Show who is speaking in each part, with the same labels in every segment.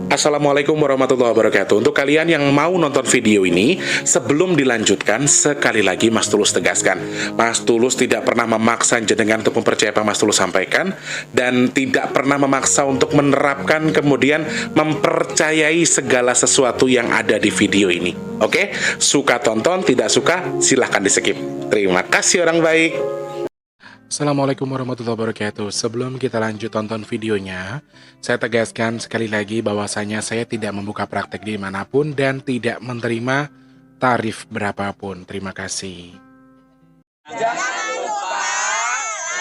Speaker 1: Assalamualaikum warahmatullahi wabarakatuh. Untuk kalian yang mau nonton video ini, sebelum dilanjutkan, sekali lagi Mas Tulus tegaskan, Mas Tulus tidak pernah memaksa jenengan untuk mempercayai apa Mas Tulus sampaikan, dan tidak pernah memaksa untuk menerapkan kemudian mempercayai segala sesuatu yang ada di video ini. Oke? Suka tonton, tidak suka silahkan di skip. Terima kasih orang baik. Assalamualaikum warahmatullahi wabarakatuh. Sebelum kita lanjut tonton videonya, saya tegaskan sekali lagi bahwasanya saya tidak membuka praktek dimanapun dan tidak menerima tarif berapapun. Terima kasih.
Speaker 2: Jangan lupa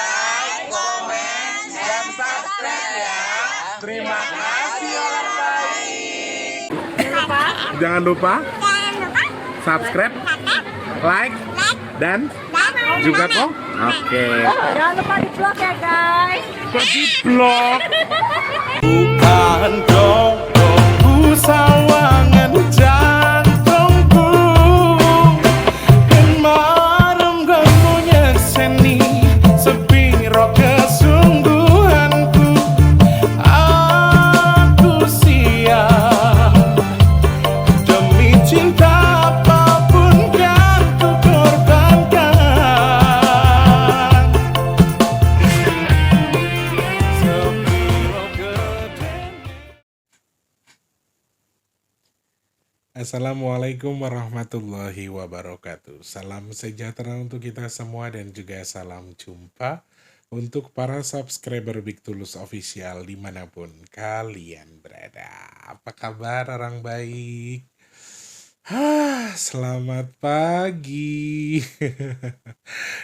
Speaker 2: like, komen, dan subscribe ya. Terima kasih orang baik.
Speaker 1: Jangan lupa subscribe, like, dan juga kok. Oke.
Speaker 3: Jangan lupa di vlog ya guys.
Speaker 1: Kok di vlog?
Speaker 2: Bukan dong sawangan jantungku, kemarin kamu nyeseni sepiro kesungguhanku. Aku siap demi cinta apapun kan ku korbankan. Sepiro gedenya.
Speaker 1: Assalamualaikum warahmatullahi wabarakatuh. Salam sejahtera untuk kita semua dan juga salam jumpa untuk para subscriber Big Tulus Official dimanapun kalian berada. Apa kabar orang baik? Selamat pagi.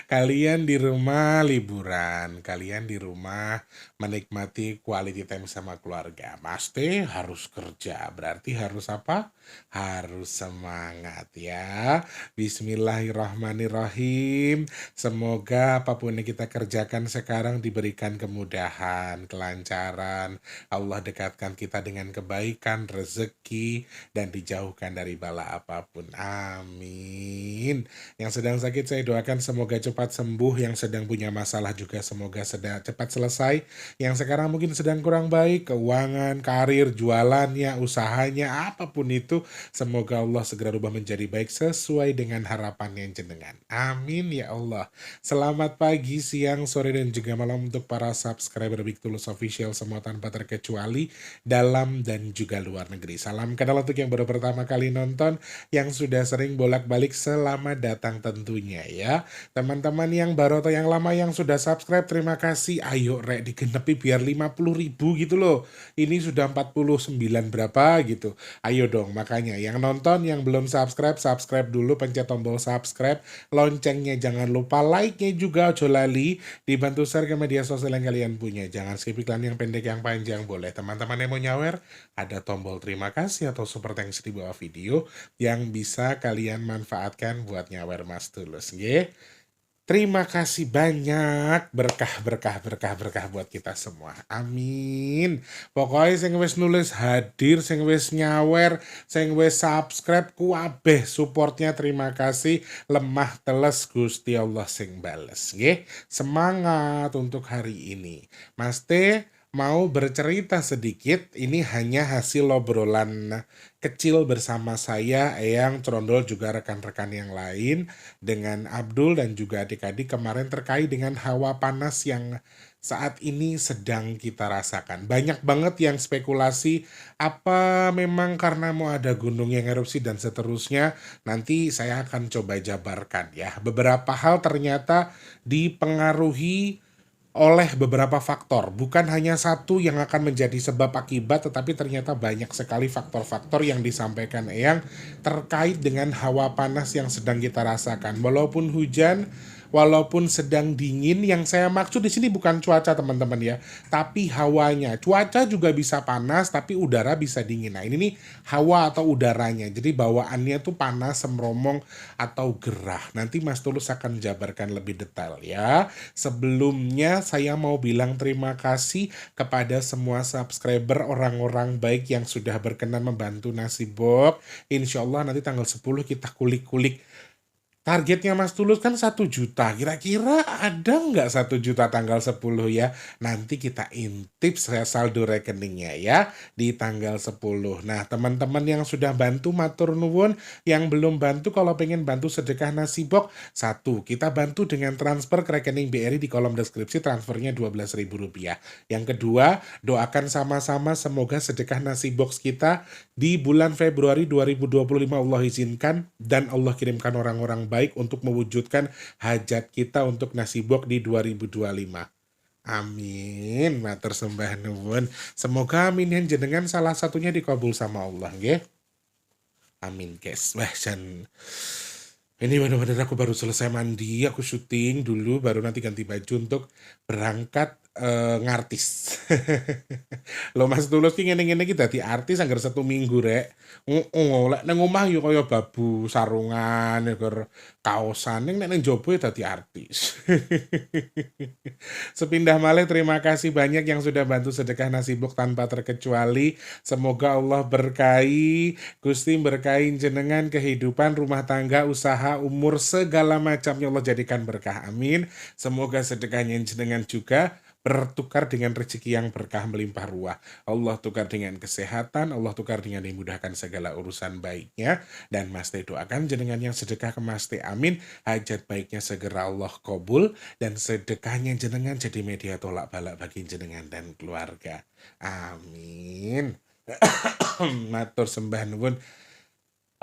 Speaker 1: Kalian di rumah liburan, kalian di rumah menikmati quality time sama keluarga. Pasti harus kerja, berarti harus apa? Harus semangat ya. Bismillahirrahmanirrahim. Semoga apapun yang kita kerjakan sekarang diberikan kemudahan, kelancaran. Allah dekatkan kita dengan kebaikan, rezeki, dan dijauhkan dari bala apapun. Amin. Yang sedang sakit saya doakan semoga cepat sembuh, yang sedang punya masalah juga semoga cepat selesai, yang sekarang mungkin sedang kurang baik, keuangan, karir, jualannya, usahanya, apapun itu, semoga Allah segera rubah menjadi baik sesuai dengan harapan yang jenengan. Amin ya Allah. Selamat pagi, siang, sore, dan juga malam untuk para subscriber Big Tulus Official semua tanpa terkecuali, dalam dan juga luar negeri. Salam kenal untuk yang baru pertama kali nonton, yang sudah sering bolak-balik selamat datang tentunya ya. Teman-teman yang baru atau yang lama yang sudah subscribe, terima kasih. Ayo rek digenepi biar 50.000 gitu loh. Ini sudah 49 berapa gitu. Ayo dong, makanya yang nonton yang belum subscribe, subscribe dulu, pencet tombol subscribe, loncengnya jangan lupa, like-nya juga ojo lali, dibantu share ke media sosial yang kalian punya. Jangan skip iklan yang pendek yang panjang boleh. Teman-teman yang mau nyawer, ada tombol terima kasih atau super thanks di bawah video yang bisa kalian manfaatkan buat nyawer Mas Tulus nggih. Terima kasih banyak, berkah buat kita semua. Amin. Pokoknya sing wis nulis hadir, sing wis nyawer, sing wis subscribe kuabeh supportnya, terima kasih. Lemah teles Gusti Allah sing bales nggih. Semangat untuk hari ini. Mas T mau bercerita sedikit, ini hanya hasil obrolan kecil bersama saya, Eyang, Trondol, juga rekan-rekan yang lain, dengan Abdul dan juga adik-adik kemarin terkait dengan hawa panas yang saat ini sedang kita rasakan. Banyak banget yang spekulasi, apa memang karena mau ada gunung yang erupsi dan seterusnya. Nanti saya akan coba jabarkan ya. Beberapa hal ternyata dipengaruhi oleh beberapa faktor, bukan hanya satu yang akan menjadi sebab akibat, tetapi ternyata banyak sekali faktor-faktor yang disampaikan Eyang terkait dengan hawa panas yang sedang kita rasakan. Walaupun hujan, walaupun sedang dingin, yang saya maksud di sini bukan cuaca teman-teman ya, tapi hawanya. Cuaca juga bisa panas, tapi udara bisa dingin. Nah ini nih hawa atau udaranya, jadi bawaannya tuh panas, semromong, atau gerah. Nanti Mas Tulus akan jabarkan lebih detail ya. Sebelumnya saya mau bilang terima kasih kepada semua subscriber, orang-orang baik yang sudah berkenan membantu Nasibok. Insya Allah nanti tanggal 10 kita kulik-kulik Targetnya Mas Tulus kan 1 juta. Kira-kira ada nggak 1 juta tanggal 10 ya? Nanti kita intip saldo rekeningnya ya di tanggal 10. Nah, teman-teman yang sudah bantu matur nuwun, yang belum bantu kalau pengen bantu sedekah nasi box, kita bantu dengan transfer ke rekening BRI di kolom deskripsi, transfernya Rp12.000. Yang kedua, doakan sama-sama semoga sedekah nasi box kita di bulan Februari 2025 Allah izinkan dan Allah kirimkan orang-orang baik untuk mewujudkan hajat kita untuk nasi box di 2025. Amin, matur sembah nuwun. Semoga amin yang jenengan salah satunya dikabul sama Allah, nggih. Amin, guys. Wah, ini bener-bener aku baru selesai mandi, aku syuting dulu, baru nanti ganti baju untuk berangkat ngartis. Lo Mas Tulus ki ngene-ngene ki dadi artis anggar 1 minggu rek. Lek nang omah yo kaya babu sarungan, ngger kaosan, ning nek nang jobo ya dadi artis. Sepindah malih terima kasih banyak yang sudah bantu sedekah nasi box tanpa terkecuali. Semoga Allah berkahi, Gusti berkahi jenengan kehidupan, rumah tangga, usaha, umur segala macamnya Allah jadikan berkah. Amin. Semoga sedekahnya jenengan juga bertukar dengan rezeki yang berkah melimpah ruah. Allah tukar dengan kesehatan, Allah tukar dengan dimudahkan segala urusan baiknya. Dan Mas Teh doakan jenengan yang sedekah ke Mas Teh, amin. Hajat baiknya segera Allah kabul dan sedekahnya jenengan jadi media tolak balak bagi jenengan dan keluarga. Amin. Matur sembah nuwun.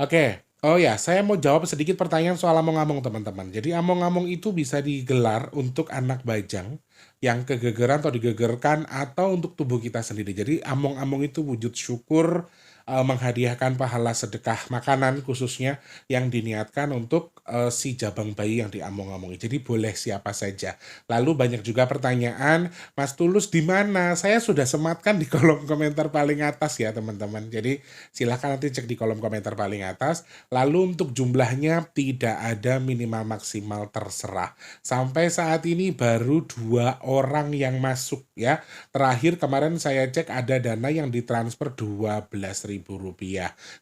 Speaker 1: Oke. Oh ya, saya mau jawab sedikit pertanyaan soal among-among teman-teman. Jadi among-among itu bisa digelar untuk anak bajang yang kegegeran atau digegerkan atau untuk tubuh kita sendiri. Jadi among-among itu wujud syukur, menghadiahkan pahala sedekah makanan khususnya yang diniatkan untuk si jabang bayi yang diamong-amongi. Jadi boleh siapa saja. Lalu banyak juga pertanyaan, Mas Tulus di mana? Saya sudah sematkan di kolom komentar paling atas ya teman-teman. Jadi silahkan nanti cek di kolom komentar paling atas. Lalu untuk jumlahnya tidak ada minimal maksimal, terserah. Sampai saat ini baru 2 orang yang masuk ya. Terakhir kemarin saya cek ada dana yang ditransfer Rp12.000.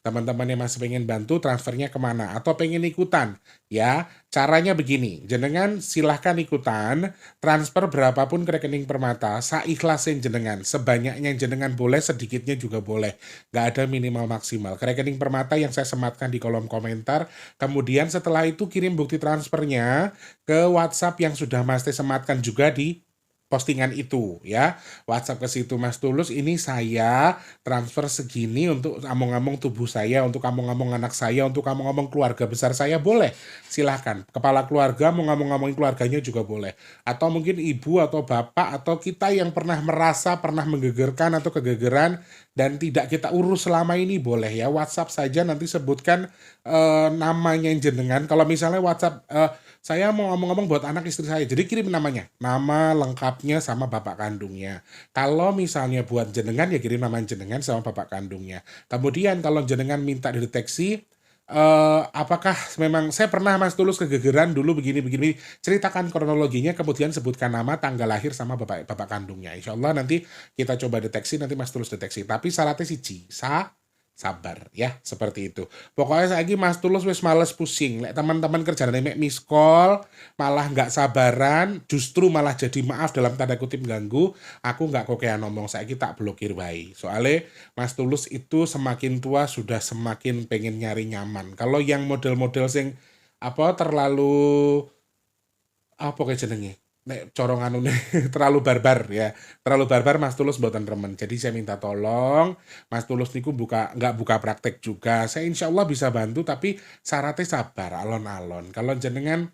Speaker 1: Teman-teman yang masih pengen bantu transfernya kemana atau pengen ikutan ya, caranya begini, jenengan silahkan ikutan, transfer berapapun ke rekening Permata, saikhlasin jenengan, sebanyaknya jenengan boleh, sedikitnya juga boleh, nggak ada minimal maksimal, ke rekening Permata yang saya sematkan di kolom komentar. Kemudian setelah itu kirim bukti transfernya ke WhatsApp yang sudah Mas Teh sematkan juga di postingan itu ya. WhatsApp ke situ, Mas Tulus ini saya transfer segini untuk among-among tubuh saya, untuk among-among anak saya, untuk among-among keluarga besar saya, boleh. Silahkan. Kepala keluarga mau ngomong-ngomongin keluarganya juga boleh. Atau mungkin ibu atau bapak atau kita yang pernah merasa pernah menggegerkan atau kegegeran dan tidak kita urus selama ini boleh ya. WhatsApp saja nanti sebutkan namanya jenengan. Kalau misalnya WhatsApp saya mau ngomong-ngomong buat anak istri saya, jadi kirim namanya, nama lengkapnya sama bapak kandungnya. Kalau misalnya buat jenengan ya kirim nama jenengan sama bapak kandungnya. Kemudian kalau jenengan minta dideteksi apakah memang saya pernah Mas Tulus kegegeran dulu begini-begini, ceritakan kronologinya, kemudian sebutkan nama, tanggal lahir sama bapak kandungnya. Insya Allah nanti kita coba deteksi, nanti Mas Tulus deteksi. Tapi syaratnya siji, sabar ya, seperti itu. Pokoknya saya lagi Mas Tulus wis males pusing. Lek teman-teman kerjaan mek miss call, malah nggak sabaran, justru malah jadi maaf dalam tanda kutip ganggu. Aku nggak kokean ngomong, saya tak blokir bayi. Soalnya Mas Tulus itu semakin tua sudah semakin pengen nyari nyaman. Kalau yang model-model sing terlalu kayak jenenge, nek corongan terlalu barbar ya, terlalu barbar Mas Tulus mboten remen. Jadi saya minta tolong Mas Tulus niku nggak buka praktek juga, saya insya Allah bisa bantu tapi syaratnya sabar, alon-alon. Kalau jenengan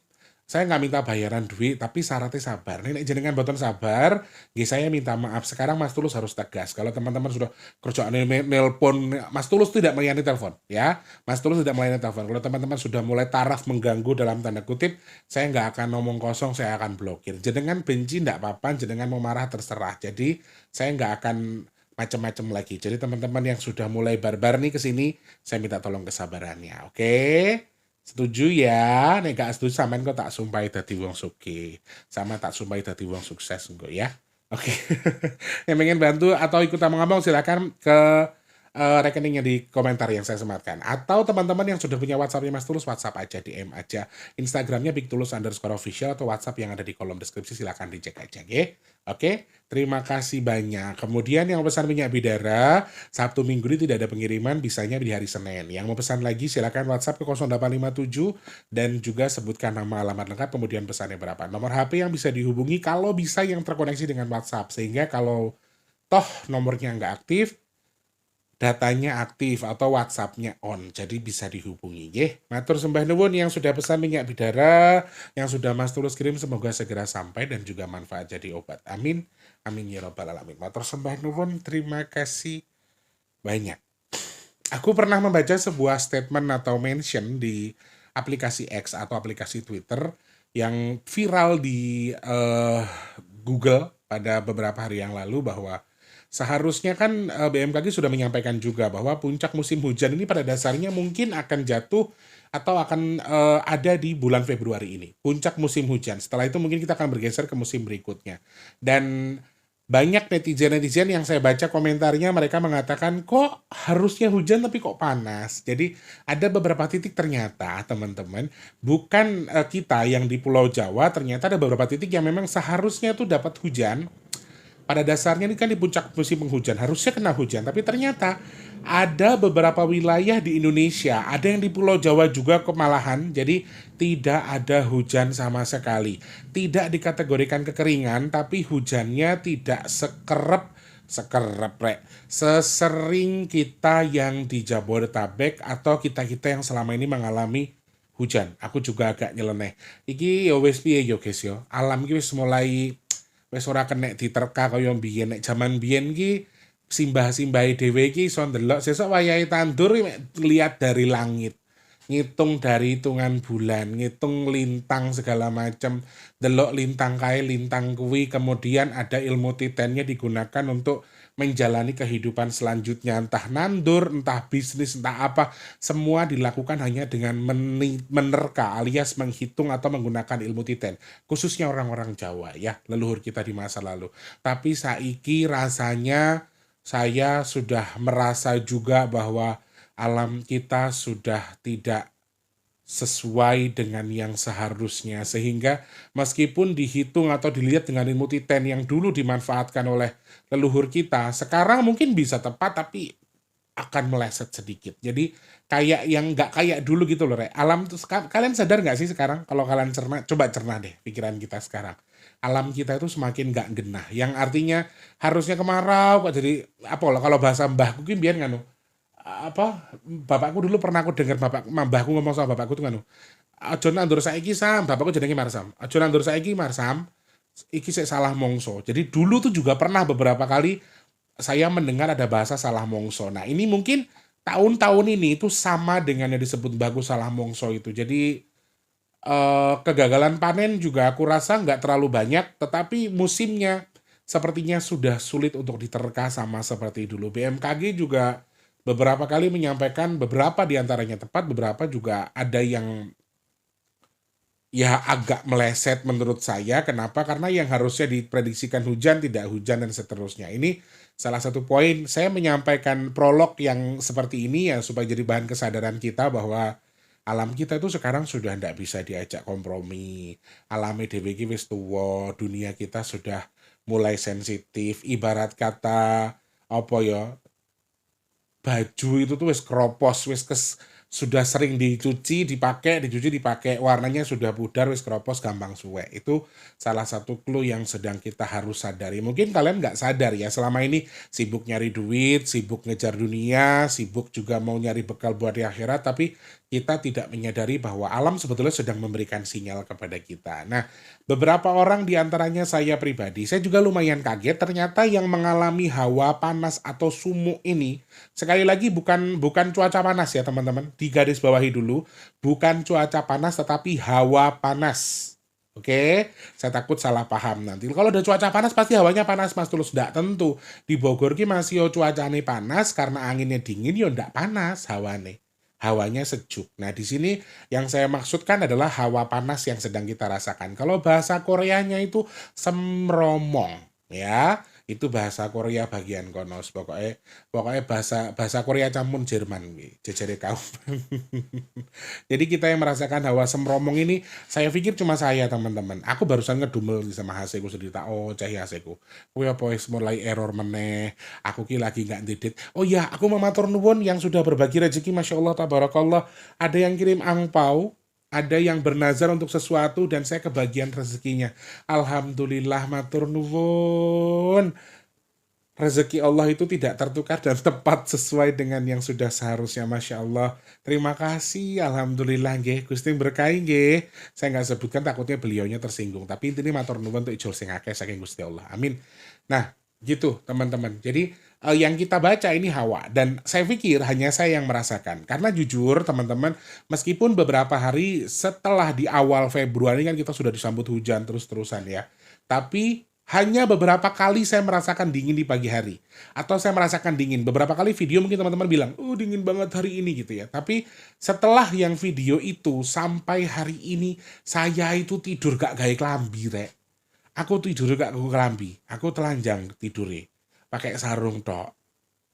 Speaker 1: saya nggak minta bayaran duit tapi syaratnya sabar. Nek jenengan mboten sabar, nggih saya minta maaf. Sekarang Mas Tulus harus tegas. Kalau teman-teman sudah kerjaan nelpon, Mas Tulus tidak melayani telepon ya. Mas Tulus tidak melayani telepon. Kalau teman-teman sudah mulai taraf mengganggu dalam tanda kutip, saya nggak akan ngomong kosong, saya akan blokir. Jenengan benci nggak apa-apa, jenengan mau marah terserah. Jadi saya nggak akan macam-macam lagi. Jadi teman-teman yang sudah mulai barbar nih ke sini, saya minta tolong kesabarannya. Oke? Setuju ya? Nek gak setuju sampean kok tak sumpahi dadi wong sugih. Sama tak sumpahi dadi wong sukses engko ya. Oke. Yang pengen bantu atau ikut ngomong silakan ke rekeningnya di komentar yang saya sematkan. Atau teman-teman yang sudah punya WhatsApp-nya Mas Tulus, WhatsApp aja, DM aja. Instagramnya @bigtulus_official atau WhatsApp yang ada di kolom deskripsi, silahkan dicek aja, ya. Oke, terima kasih banyak. Kemudian yang pesan minyak bidara, Sabtu Minggu ini tidak ada pengiriman, bisanya di hari Senin. Yang mau pesan lagi silakan WhatsApp ke 0857 dan juga sebutkan nama, alamat lengkap, kemudian pesannya berapa. Nomor HP yang bisa dihubungi kalau bisa yang terkoneksi dengan WhatsApp, sehingga kalau toh nomornya nggak aktif, datanya aktif atau WhatsApp-nya on, jadi bisa dihubungi. Matur sembah nuwun yang sudah pesan minyak bidara, yang sudah Mas Tulus kirim, semoga segera sampai dan juga manfaat jadi obat. Amin. Amin ya rabbal alamin. Matur sembah nuwun, terima kasih banyak. Aku pernah membaca sebuah statement atau mention di aplikasi X atau aplikasi Twitter yang viral di Google pada beberapa hari yang lalu, bahwa seharusnya kan BMKG sudah menyampaikan juga bahwa puncak musim hujan ini pada dasarnya mungkin akan jatuh atau akan ada di bulan Februari ini. Puncak musim hujan. Setelah itu mungkin kita akan bergeser ke musim berikutnya. Dan banyak netizen-netizen yang saya baca komentarnya, mereka mengatakan kok harusnya hujan tapi kok panas. Jadi ada beberapa titik ternyata teman-teman, bukan kita yang di Pulau Jawa, ternyata ada beberapa titik yang memang seharusnya tuh dapat hujan. Pada dasarnya ini kan di puncak musim penghujan, harusnya kena hujan, tapi ternyata ada beberapa wilayah di Indonesia, ada yang di Pulau Jawa juga kemalahan, jadi tidak ada hujan sama sekali. Tidak dikategorikan kekeringan, tapi hujannya tidak sesering kita yang di Jabodetabek atau kita-kita yang selama ini mengalami hujan. Aku juga agak nyeleneh. Iki ya wis piye yo guys yo. Alam iki wis mulai wis ora kenek diterka kaya mbiyen. Nek jaman biyen ki simbah-simbahe dhewe iki iso ndelok sesuk wayahe tandur lihat dari langit. Ngitung dari hitungan bulan, ngitung lintang segala macam, delok lintang kae lintang kuwi, kemudian ada ilmu titennya digunakan untuk menjalani kehidupan selanjutnya, entah nandur, entah bisnis, entah apa, semua dilakukan hanya dengan menerka alias menghitung atau menggunakan ilmu titen, khususnya orang-orang Jawa ya, leluhur kita di masa lalu. Tapi saiki rasanya saya sudah merasa juga bahwa alam kita sudah tidak sesuai dengan yang seharusnya, sehingga meskipun dihitung atau dilihat dengan ilmu titen yang dulu dimanfaatkan oleh leluhur kita, sekarang mungkin bisa tepat tapi akan meleset sedikit. Jadi kayak yang nggak kayak dulu gitu loh, alam tuh kalian sadar nggak sih sekarang, kalau kalian coba cerna deh pikiran kita sekarang, alam kita itu semakin nggak genah, yang artinya harusnya kemarau kok jadi apa loh, kalau bahasa mbahku mungkin biar nganu apa, bapakku dulu pernah aku dengar mbahku ngomong sama bapakku tuh nganu, aja nandur saiki Sam, bapakku jenenge Marsam, aja nandur saiki Marsam, iki sik salah mongso. Jadi dulu tuh juga pernah beberapa kali saya mendengar ada bahasa salah mongso. Nah ini mungkin tahun-tahun ini itu sama dengan yang disebut mbahku salah mongso itu. Jadi kegagalan panen juga aku rasa nggak terlalu banyak, tetapi musimnya sepertinya sudah sulit untuk diterka sama seperti dulu. BMKG juga beberapa kali menyampaikan, beberapa diantaranya tepat, beberapa juga ada yang ya agak meleset menurut saya. Kenapa? Karena yang harusnya diprediksikan hujan, tidak hujan, dan seterusnya. Ini salah satu poin saya menyampaikan prolog yang seperti ini ya, supaya jadi bahan kesadaran kita bahwa alam kita itu sekarang sudah tidak bisa diajak kompromi. Alame dhewe iki wis tuwa, dunia kita sudah mulai sensitif. Ibarat kata apa ya, baju itu tuh wis keropos, sudah sering dicuci dipakai, warnanya sudah pudar, wis keropos, gampang suwek. Itu salah satu clue yang sedang kita harus sadari. Mungkin kalian nggak sadar ya, selama ini sibuk nyari duit, sibuk ngejar dunia, sibuk juga mau nyari bekal buat di akhirat, tapi kita tidak menyadari bahwa alam sebetulnya sedang memberikan sinyal kepada kita. Nah, beberapa orang diantaranya saya pribadi, saya juga lumayan kaget ternyata yang mengalami hawa panas atau sumuk ini, sekali lagi bukan cuaca panas ya teman-teman, di garis bawahi dulu, bukan cuaca panas tetapi hawa panas. Oke, saya takut salah paham nanti. Kalau udah cuaca panas pasti hawanya panas Mas Tulus, ndak tentu. Di Bogor ki masih yo cuacane panas karena anginnya dingin, yo ndak panas hawane. Hawanya sejuk. Nah, di sini yang saya maksudkan adalah hawa panas yang sedang kita rasakan. Kalau bahasa Koreanya itu semromong, ya. Itu bahasa Korea bagian kono. Pokoknya pokoknya bahasa bahasa Korea campur Jerman wi, jejere kaum. Jadi kita yang merasakan hawa semromong ini, saya pikir cuma saya teman-teman. Aku barusan ngedumel sama haseku sendiri tak oh cah haseku. Kowe apa wis mulai error meneh. Aku ki lagi nggak ngedit. Oh ya, aku mau matur nuwun yang sudah berbagi rezeki, Masya Allah, tabarakallah. Ada yang kirim angpau, ada yang bernazar untuk sesuatu dan saya kebagian rezekinya. Alhamdulillah, matur nuwun. Rezeki Allah itu tidak tertukar dan tepat sesuai dengan yang sudah seharusnya, Masya Allah. Terima kasih, Alhamdulillah nggih. Gusti berkahi nggih. Saya nggak sebutkan takutnya beliaunya tersinggung. Tapi intinya matur nuwun untuk ijol sing akeh saking Gusti Allah. Amin. Nah, gitu teman-teman. Jadi yang kita baca ini Hawa dan saya pikir hanya saya yang merasakan. Karena jujur teman-teman, meskipun beberapa hari setelah di awal Februari kan kita sudah disambut hujan terus-terusan ya. Tapi hanya beberapa kali saya merasakan dingin di pagi hari. Atau saya merasakan dingin. Beberapa kali video mungkin teman-teman bilang, oh dingin banget hari ini gitu ya. Tapi setelah yang video itu sampai hari ini, saya itu tidur gak gawe klambi rek. Aku tidur gak gawe klambi. Aku telanjang tidurnya. Pakai sarung tok.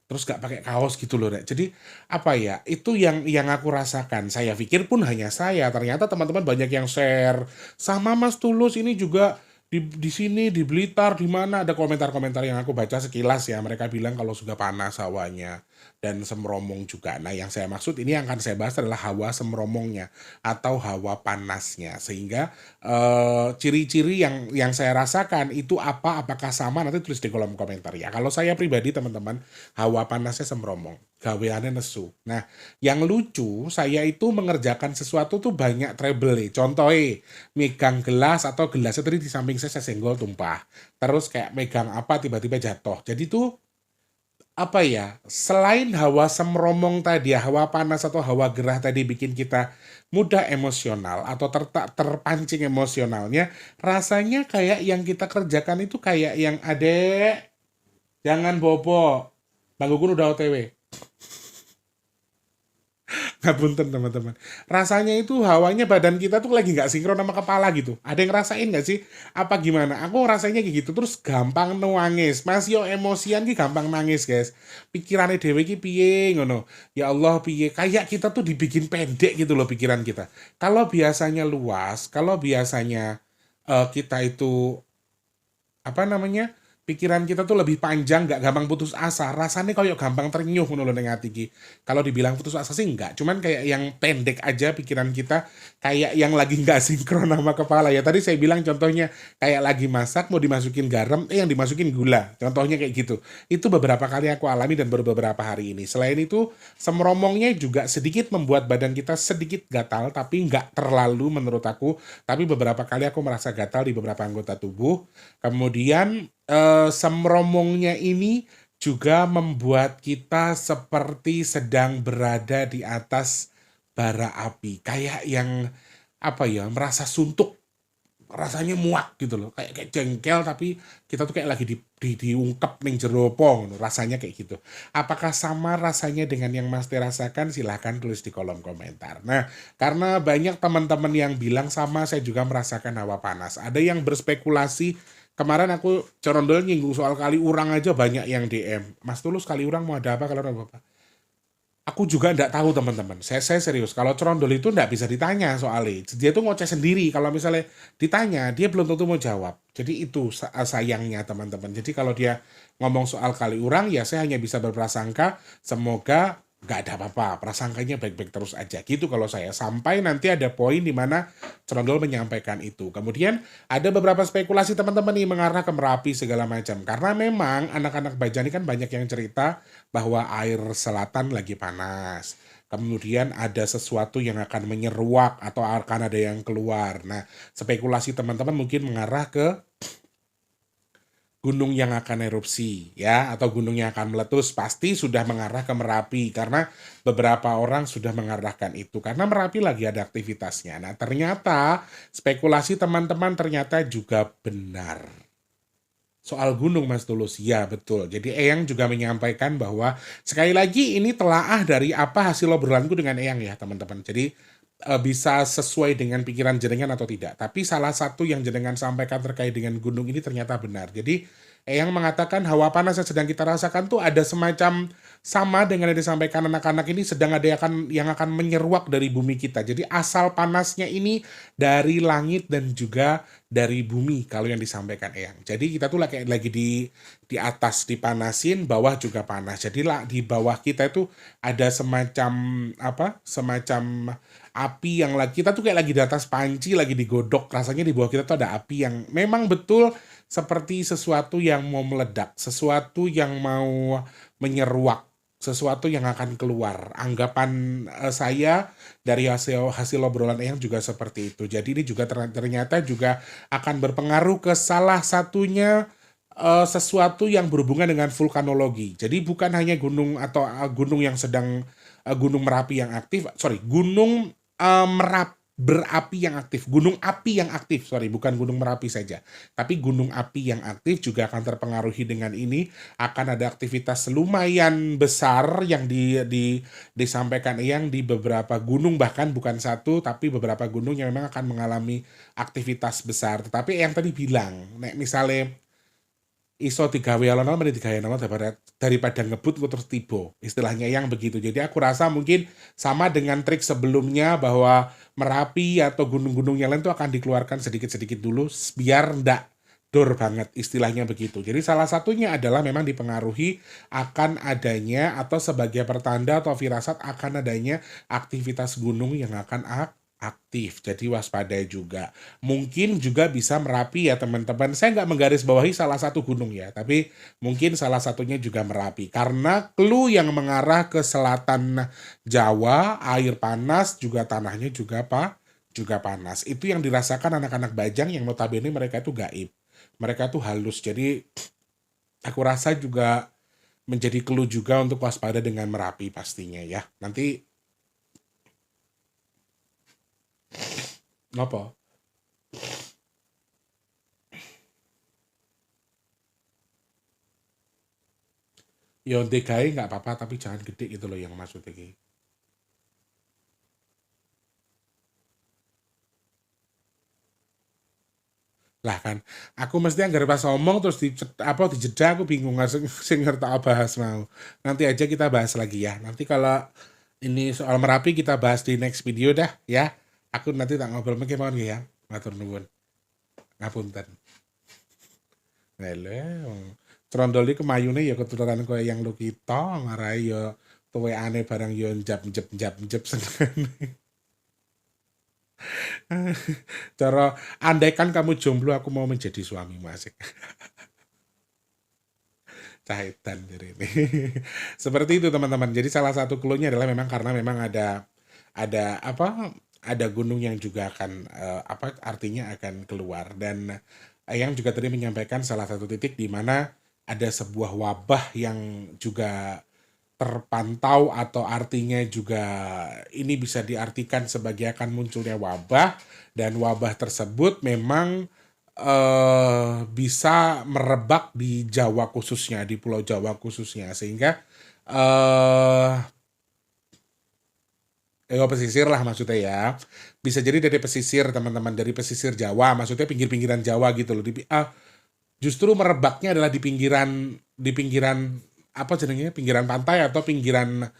Speaker 1: Terus gak pakai kaos gitu loh rek. Jadi apa ya, itu yang aku rasakan. Saya pikir pun hanya saya. Ternyata teman-teman banyak yang share. Sama Mas Tulus ini juga di sini di Blitar di mana ada komentar-komentar yang aku baca sekilas ya, mereka bilang kalau sudah panas hawanya dan semromong juga. Nah yang saya maksud ini yang akan saya bahas adalah hawa semromongnya atau hawa panasnya, sehingga ciri-ciri yang saya rasakan itu apa, apakah sama, nanti tulis di kolom komentar ya. Kalau saya pribadi teman-teman, hawa panasnya semromong, gaweane nesu. Nah yang lucu, saya itu mengerjakan sesuatu tuh banyak trouble. Contohnya megang gelas atau gelasnya tadi di samping saya senggol tumpah. Terus kayak megang apa tiba-tiba jatuh. Jadi tuh apa ya, selain hawa semromong tadi, hawa panas atau hawa gerah tadi bikin kita mudah emosional atau terpancing emosionalnya, rasanya kayak yang kita kerjakan itu kayak yang adek, jangan bobo, Bang Gugun udah OTW. Ngapunten teman-teman. Rasanya itu hawanya badan kita tuh lagi nggak sinkron sama kepala gitu. Ada yang ngerasain nggak sih? Apa gimana? Aku rasanya kayak gitu. Terus gampang nangis. Mas yo emosian ki gampang nangis guys. Pikirannya dewe ki piye ngono. Ya Allah piye. Kayak kita tuh dibikin pendek gitu loh pikiran kita. Kalau biasanya luas, kalau biasanya kita itu apa namanya, pikiran kita tuh lebih panjang, nggak gampang putus asa, rasanya kayak gampang ternyuh ngono lho ning ati iki. Kalau dibilang putus asa sih enggak, cuman kayak yang pendek aja pikiran kita, kayak yang lagi nggak sinkron sama kepala ya. Tadi saya bilang contohnya kayak lagi masak mau dimasukin garam, yang dimasukin gula, contohnya kayak gitu. Itu beberapa kali aku alami dan baru beberapa hari ini. Selain itu semromongnya juga sedikit membuat badan kita sedikit gatal, tapi nggak terlalu menurut aku. Tapi beberapa kali aku merasa gatal di beberapa anggota tubuh. Kemudian semromongnya ini juga membuat kita seperti sedang berada di atas bara api, kayak yang apa ya, merasa suntuk, rasanya muak gitu loh, kayak jengkel tapi kita tuh kayak lagi diungkep ning jero pong, rasanya kayak gitu. Apakah sama rasanya dengan yang Mas Teh rasakan? Silahkan tulis di kolom komentar. Nah, karena banyak teman-teman yang bilang sama, saya juga merasakan hawa panas. Ada yang berspekulasi. Kemarin aku corondol nyinggung soal kali urang aja banyak yang DM. Mas Tulus kali urang mau ada apa kalau ada apa? Aku juga enggak tahu teman-teman. Saya serius. Kalau corondol itu enggak bisa ditanya soalnya. Dia tuh ngoceh sendiri. Kalau misalnya ditanya, dia belum tentu mau jawab. Jadi itu sayangnya teman-teman. Jadi kalau dia ngomong soal kali urang, ya saya hanya bisa berprasangka. Semoga nggak ada apa-apa, prasangkanya baik-baik terus aja gitu kalau saya, sampai nanti ada poin di mana Cerondol menyampaikan itu. Kemudian ada beberapa spekulasi teman-teman nih mengarah ke Merapi segala macam, karena memang anak-anak Bajani kan banyak yang cerita bahwa air selatan lagi panas, kemudian ada sesuatu yang akan menyeruak atau akan ada yang keluar. Nah spekulasi teman-teman mungkin mengarah ke gunung yang akan erupsi ya, atau gunung yang akan meletus, pasti sudah mengarah ke Merapi karena beberapa orang sudah mengarahkan itu karena Merapi lagi ada aktivitasnya. Nah ternyata spekulasi teman-teman ternyata juga benar soal gunung Mas Tulus. Ya betul, jadi Eyang juga menyampaikan bahwa sekali lagi ini telaah dari apa hasil obrolanku dengan Eyang ya teman-teman. Jadi bisa sesuai dengan pikiran jenengan atau tidak. Tapi salah satu yang jenengan sampaikan terkait dengan gunung ini ternyata benar. Jadi Eyang mengatakan hawa panas yang sedang kita rasakan tuh ada semacam sama dengan yang disampaikan anak-anak ini, sedang ada yang akan menyeruak dari bumi kita. Jadi asal panasnya ini dari langit dan juga dari bumi kalau yang disampaikan Eyang. Jadi kita tuh lagi di atas dipanasin, bawah juga panas. Jadi lah di bawah kita itu ada semacam apa? Semacam api yang lagi kita tuh kayak lagi di atas panci, lagi digodok. Rasanya di bawah kita tuh ada api yang memang betul seperti sesuatu yang mau meledak, sesuatu yang mau menyeruak, sesuatu yang akan keluar. Anggapan saya dari hasil hasil obrolan Eyang juga seperti itu. Jadi ini juga ternyata juga akan berpengaruh ke salah satunya sesuatu yang berhubungan dengan vulkanologi. Jadi bukan hanya gunung atau gunung yang sedang gunung Merapi yang aktif, sorry, gunung berapi yang aktif, gunung api yang aktif, sorry, bukan gunung Merapi saja, tapi gunung api yang aktif juga akan terpengaruhi dengan ini. Akan ada aktivitas lumayan besar yang disampaikan yang di beberapa gunung, bahkan bukan satu, tapi beberapa gunung yang memang akan mengalami aktivitas besar. Tetapi yang tadi bilang, nek misalnya iso digawe alon-alon mending digawe alon daripada ngebut terus tiba. Istilahnya yang begitu. Jadi aku rasa mungkin sama dengan trik sebelumnya bahwa Merapi atau gunung-gunung yang lain itu akan dikeluarkan sedikit-sedikit dulu biar ndak dor banget, istilahnya begitu. Jadi salah satunya adalah memang dipengaruhi akan adanya atau sebagai pertanda atau firasat akan adanya aktivitas gunung yang akan aktif. Jadi waspadai juga. Mungkin juga bisa Merapi ya teman-teman. Saya nggak menggarisbawahi salah satu gunung ya, tapi mungkin salah satunya juga Merapi. Karena clue yang mengarah ke selatan Jawa, air panas juga tanahnya juga juga panas. Itu yang dirasakan anak-anak Bajang yang notabene mereka itu gaib. Mereka tuh halus. Jadi aku rasa juga menjadi clue juga untuk waspada dengan Merapi pastinya ya. Nanti apa? Ya DKI nggak apa-apa tapi jangan gede gitu loh yang maksudnya ki. Lah kan, aku mesti anggar pas ngomong terus dijeda aku bingung sing tak bahas mau. Nanti aja kita bahas lagi ya. Nanti kalau ini soal Merapi kita bahas di next video dah ya. Aku nanti tak ngobrol mungkin mau ya. Matur nuwun. Ngapunten. Lele, trondol iki kemayune ya keturunan koyo yang lu kita ngarai ya tuwekane barang ya njap senengane. Cara andaikan kamu jomblo aku mau menjadi suamimu asik. Cahitan jadi ini. Seperti itu teman-teman. Jadi salah satu clue-nya adalah memang karena memang ada apa? Ada gunung yang juga akan apa artinya akan keluar dan yang juga tadi menyampaikan salah satu titik di mana ada sebuah wabah yang juga terpantau atau artinya juga ini bisa diartikan sebagai akan munculnya wabah dan wabah tersebut memang bisa merebak di Jawa khususnya, di Pulau Jawa khususnya sehingga pesisir lah maksudnya ya. Bisa jadi dari pesisir teman-teman, dari pesisir Jawa, maksudnya pinggir-pinggiran Jawa gitu loh. Justru merebaknya adalah di pinggiran apa jenengnya? Pinggiran pantai atau pinggiran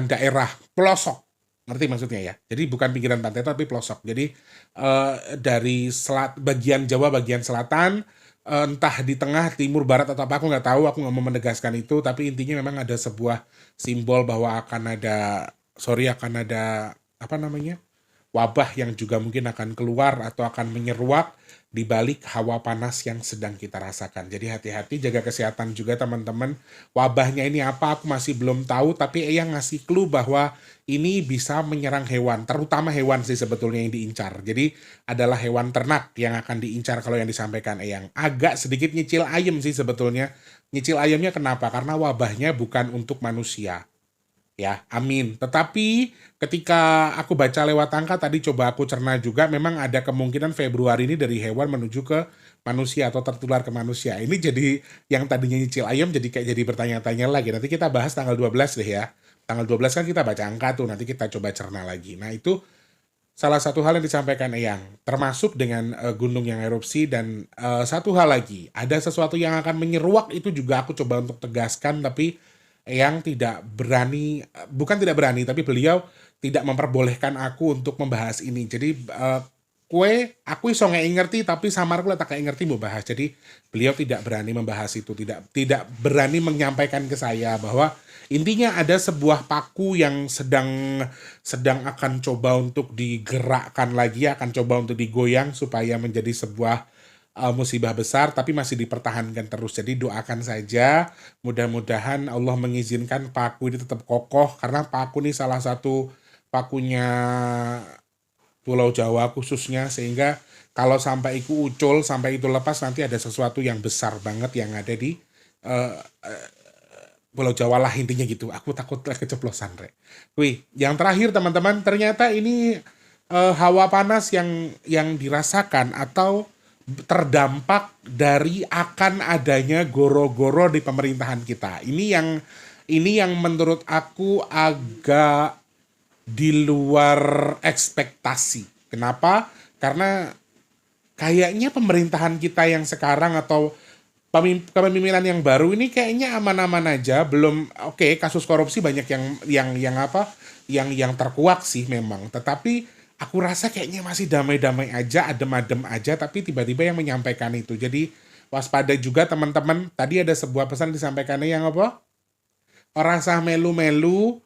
Speaker 1: daerah pelosok. Ngerti maksudnya ya? Jadi bukan pinggiran pantai tapi pelosok. Jadi dari bagian Jawa bagian selatan entah di tengah, timur, barat atau apa aku nggak tahu, aku nggak mau menegaskan itu, tapi intinya memang ada sebuah simbol bahwa akan ada apa namanya wabah yang juga mungkin akan keluar atau akan menyeruak di balik hawa panas yang sedang kita rasakan. Jadi hati-hati, jaga kesehatan juga teman-teman. Wabahnya ini apa aku masih belum tahu, tapi Eyang ngasih clue bahwa ini bisa menyerang hewan, terutama hewan sih sebetulnya yang diincar. Jadi adalah hewan ternak yang akan diincar kalau yang disampaikan Eyang. Agak sedikit nyicil ayam sih sebetulnya. Nyicil ayamnya kenapa? Karena wabahnya bukan untuk manusia. Ya, amin. Tetapi ketika aku baca lewat angka tadi coba aku cerna juga memang ada kemungkinan Februari ini dari hewan menuju ke manusia atau tertular ke manusia. Ini jadi yang tadinya nyicil ayam jadi bertanya-tanya lagi. Nanti kita bahas tanggal 12 deh ya. Tanggal 12 kan kita baca angka tuh, nanti kita coba cerna lagi. Nah, itu salah satu hal yang disampaikan Eyang, termasuk dengan gunung yang erupsi dan satu hal lagi, ada sesuatu yang akan menyeruak itu juga aku coba untuk tegaskan, tapi Eyang tidak berani, bukan tidak berani, tapi beliau tidak memperbolehkan aku untuk membahas ini. Jadi aku iso ngei ngerti tapi samarku tak kayak ngerti mau bahas. Jadi beliau tidak berani membahas itu, tidak berani menyampaikan ke saya bahwa intinya ada sebuah paku yang sedang sedang akan coba untuk digerakkan lagi, akan coba untuk digoyang supaya menjadi sebuah musibah besar, tapi masih dipertahankan terus. Jadi doakan saja, mudah-mudahan Allah mengizinkan paku ini tetap kokoh, karena paku ini salah satu pakunya Pulau Jawa khususnya, sehingga kalau sampai itu ucul, sampai itu lepas, nanti ada sesuatu yang besar banget yang ada di eh, Pulau Jawa lah intinya gitu. Aku takut lah keceplosan, Rek. Wih, yang terakhir teman-teman, ternyata ini hawa panas yang dirasakan atau terdampak dari akan adanya goro-goro di pemerintahan kita. Ini yang menurut aku agak di luar ekspektasi. Kenapa? Karena kayaknya pemerintahan kita yang sekarang atau kepemimpinan yang baru ini kayaknya aman-aman aja. Belum, oke, kasus korupsi banyak yang apa? Yang terkuak sih memang. Tetapi aku rasa kayaknya masih damai-damai aja, adem-adem aja, tapi tiba-tiba yang menyampaikan itu. Jadi waspada juga teman-teman. Tadi ada sebuah pesan disampaikannya yang apa? Orang sah melu-melu.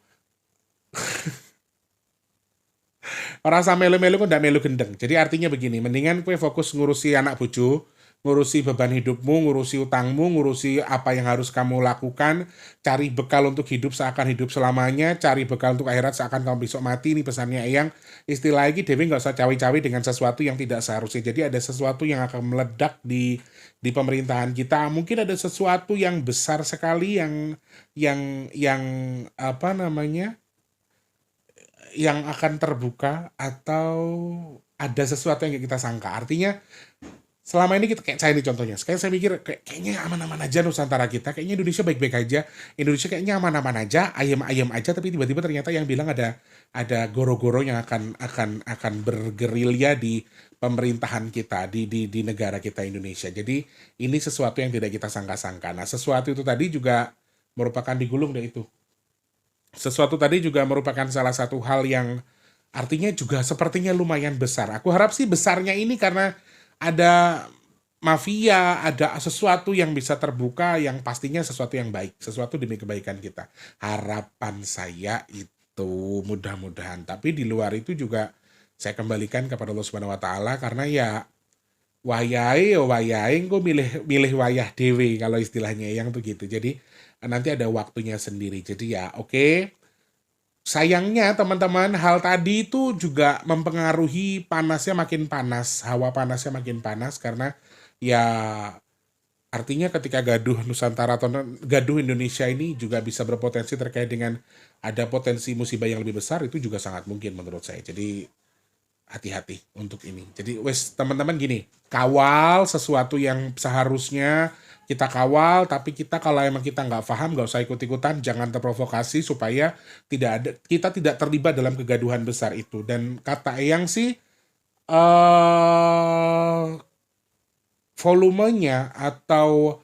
Speaker 1: Orang sama melu-melu kok ndak melu gendeng. Jadi artinya begini, mendingan kue fokus ngurusi anak bojo, ngurusi beban hidupmu, ngurusi utangmu, ngurusi apa yang harus kamu lakukan, cari bekal untuk hidup seakan hidup selamanya, cari bekal untuk akhirat seakan kamu besok mati. Ini pesannya Eyang. Istilah lagi, Dewi nggak usah cawi-cawi dengan sesuatu yang tidak seharusnya. Jadi ada sesuatu yang akan meledak di pemerintahan kita. Mungkin ada sesuatu yang besar sekali yang apa namanya? Yang akan terbuka atau ada sesuatu yang kita sangka. Artinya selama ini kita kayak saya ini contohnya. Sekarang saya mikir kayaknya aman-aman aja Nusantara kita. Kayaknya Indonesia baik-baik aja. Indonesia kayaknya aman-aman aja, ayem-ayem aja. Tapi tiba-tiba ternyata yang bilang ada goro-goro yang akan bergerilya di pemerintahan kita di negara kita Indonesia. Jadi ini sesuatu yang tidak kita sangka-sangka. Nah, sesuatu itu tadi juga merupakan digulung deh itu. Sesuatu tadi juga merupakan salah satu hal yang artinya juga sepertinya lumayan besar. Aku harap sih besarnya ini karena ada mafia, ada sesuatu yang bisa terbuka yang pastinya sesuatu yang baik, sesuatu demi kebaikan kita. Harapan saya itu mudah-mudahan. Tapi di luar itu juga saya kembalikan kepada Allah Subhanahu wa taala karena ya wayahe engko milih milih wayah dewe kalau istilahnya yang tuh gitu. Jadi nanti ada waktunya sendiri. Jadi ya oke. Sayangnya teman-teman hal tadi itu juga mempengaruhi panasnya makin panas, hawa panasnya makin panas karena ya artinya ketika gaduh Nusantara atau gaduh Indonesia ini juga bisa berpotensi terkait dengan ada potensi musibah yang lebih besar itu juga sangat mungkin menurut saya. Jadi hati-hati untuk ini. Jadi wes teman-teman gini, kawal sesuatu yang seharusnya kita kawal, tapi kita kalau emang kita nggak paham nggak usah ikut-ikutan, jangan terprovokasi supaya kita tidak terlibat dalam kegaduhan besar itu. Dan kata Eyang sih eh volumenya atau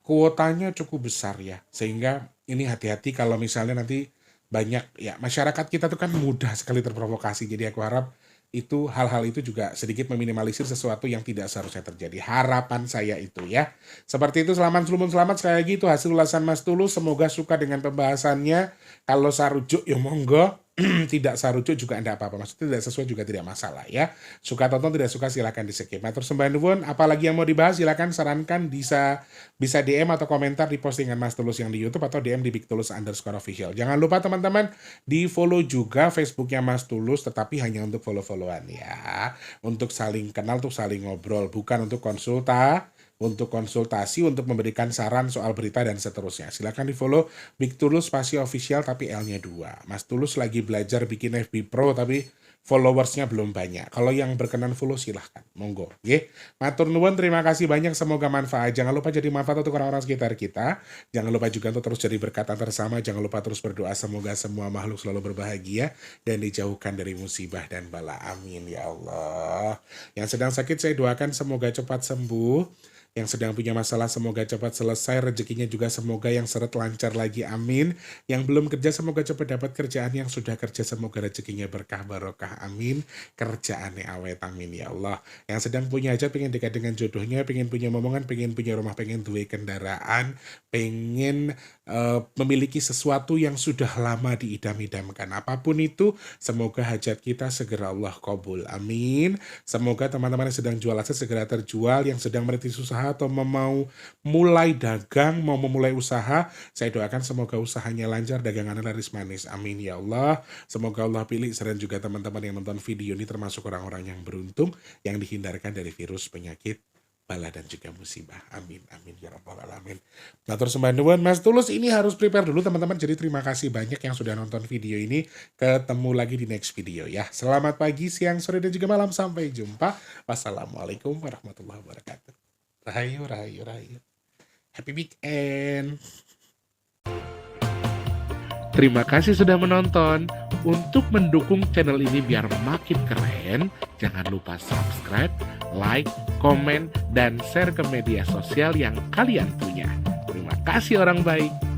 Speaker 1: kuotanya cukup besar ya, sehingga ini hati-hati kalau misalnya nanti banyak ya masyarakat kita tuh kan mudah sekali terprovokasi. Jadi aku harap itu hal-hal itu juga sedikit meminimalisir sesuatu yang tidak seharusnya terjadi. Harapan saya itu ya. Seperti itu selamat sekali lagi itu hasil ulasan Mas Tulus. Semoga suka dengan pembahasannya. Kalau sarujuk ya monggo. Tidak sarujuk juga enggak apa-apa. Maksudnya tidak sesuai juga tidak masalah ya. Suka tonton tidak suka silakan di skip. Matur sembah nuwun. Apalagi yang mau dibahas silakan sarankan bisa DM atau komentar di postingan Mas Tulus yang di YouTube atau DM di @bigtulus_official. Jangan lupa teman-teman di follow juga Facebooknya Mas Tulus tetapi hanya untuk follow-followan ya. Untuk saling kenal, untuk saling ngobrol, bukan untuk untuk konsultasi, untuk memberikan saran soal berita dan seterusnya. Silahkan di follow Big Tulus spasi official tapi L-nya 2. Mas Tulus lagi belajar bikin FB Pro tapi followersnya belum banyak. Kalau yang berkenan follow silahkan, monggo. Matur nuwun, terima kasih banyak, semoga manfaat. Jangan lupa jadi manfaat untuk orang-orang sekitar kita. Jangan lupa juga untuk terus jadi berkat antar sama. Jangan lupa terus berdoa semoga semua makhluk selalu berbahagia dan dijauhkan dari musibah dan bala. Amin ya Allah. Yang sedang sakit saya doakan semoga cepat sembuh. Yang sedang punya masalah semoga cepat selesai, rezekinya juga semoga yang seret lancar lagi, amin. Yang belum kerja semoga cepat dapat kerjaan, yang sudah kerja semoga rezekinya berkah barokah, amin. Kerjaannya awet, amin ya Allah. Yang sedang punya hajat, pengen dekat dengan jodohnya, pengen punya momongan, pengen punya rumah, pengen duwe kendaraan, pengen memiliki sesuatu yang sudah lama diidam-idamkan. Apapun itu, semoga hajat kita segera Allah kabul, amin. Semoga teman-teman yang sedang jual aset segera terjual, yang sedang merintis usaha atau mau mulai dagang, mau memulai usaha, saya doakan semoga usahanya lancar, dagangannya laris manis, amin ya Allah. Semoga Allah pilih dan juga teman-teman yang nonton video ini termasuk orang-orang yang beruntung, yang dihindarkan dari virus, penyakit, bala dan juga musibah, amin amin ya rabbal alamin. Matur sembah nuwun. Mas Tulus ini harus prepare dulu teman-teman, jadi terima kasih banyak yang sudah nonton video ini. Ketemu lagi di next video ya. Selamat pagi, siang, sore dan juga malam, sampai jumpa. Wassalamualaikum warahmatullahi wabarakatuh. Rahayu, rahayu, rahayu. Happy weekend.
Speaker 4: Terima kasih sudah menonton. Untuk mendukung channel ini biar makin keren, jangan lupa subscribe, like, komen, dan share ke media sosial yang kalian punya. Terima kasih orang baik.